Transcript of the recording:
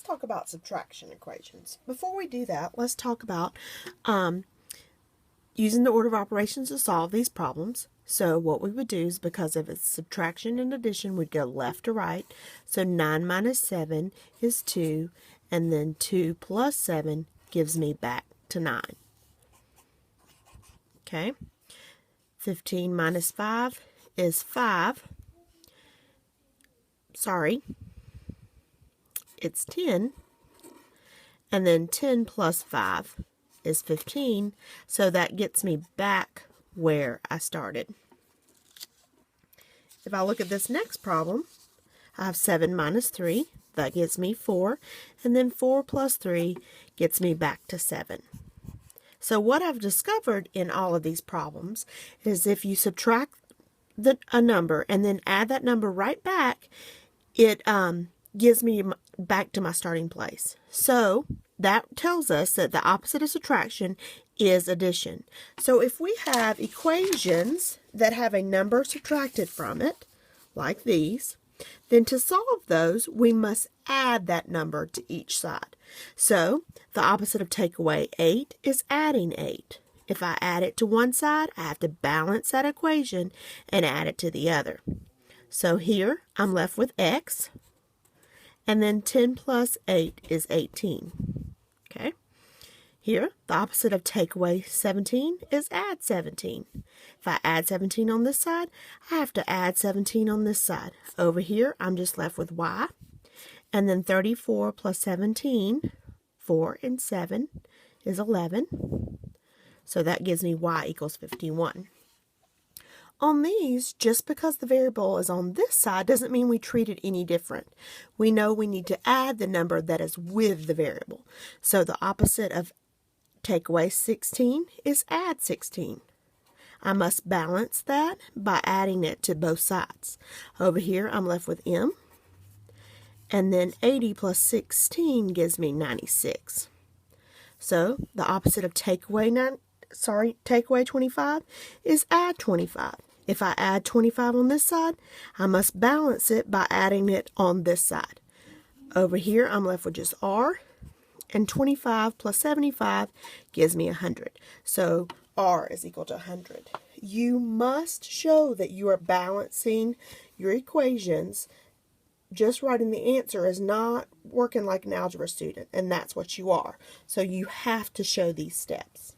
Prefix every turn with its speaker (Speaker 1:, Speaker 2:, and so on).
Speaker 1: let's talk about subtraction equations. Before we do that, let's talk about using the order of operations to solve these problems. So what we would do is, because of its subtraction and addition, we'd go left to right. So 9 minus 7 is 2, and then 2 plus 7 gives me back to 9. Okay. 15 minus 5 is 5. Sorry, it's 10. And then 10 plus 5 is 15. So that gets me back where I started. If I look at this next problem, I have 7 minus 3. That gives me 4. And then 4 plus 3 gets me back to 7. So what I've discovered in all of these problems is if you subtract a number and then add that number right back, it gives me back to my starting place. So that tells us that the opposite of subtraction is addition. So if we have equations that have a number subtracted from it, like these, then to solve those, we must add that number to each side. So the opposite of take away 8 is adding 8. If I add it to one side, I have to balance that equation and add it to the other. So here I'm left with x, and then 10 plus 8 is 18. Okay. Here, the opposite of take away 17 is add 17. If I add 17 on this side, I have to add 17 on this side. Over here, I'm just left with y. And then 34 plus 17, 4 and 7 is 11. So that gives me y equals 51. On these, just because the variable is on this side doesn't mean we treat it any different. We know we need to add the number that is with the variable. So the opposite of take away 16 is add 16. I must balance that by adding it to both sides. Over here, I'm left with m. And then 80 plus 16 gives me 96. So the opposite of take away 25 is add 25. If I add 25 on this side, I must balance it by adding it on this side. Over here, I'm left with just r, and 25 plus 75 gives me 100. So r is equal to 100. You must show that you are balancing your equations. Just writing the answer is not working like an algebra student, and that's what you are. So you have to show these steps.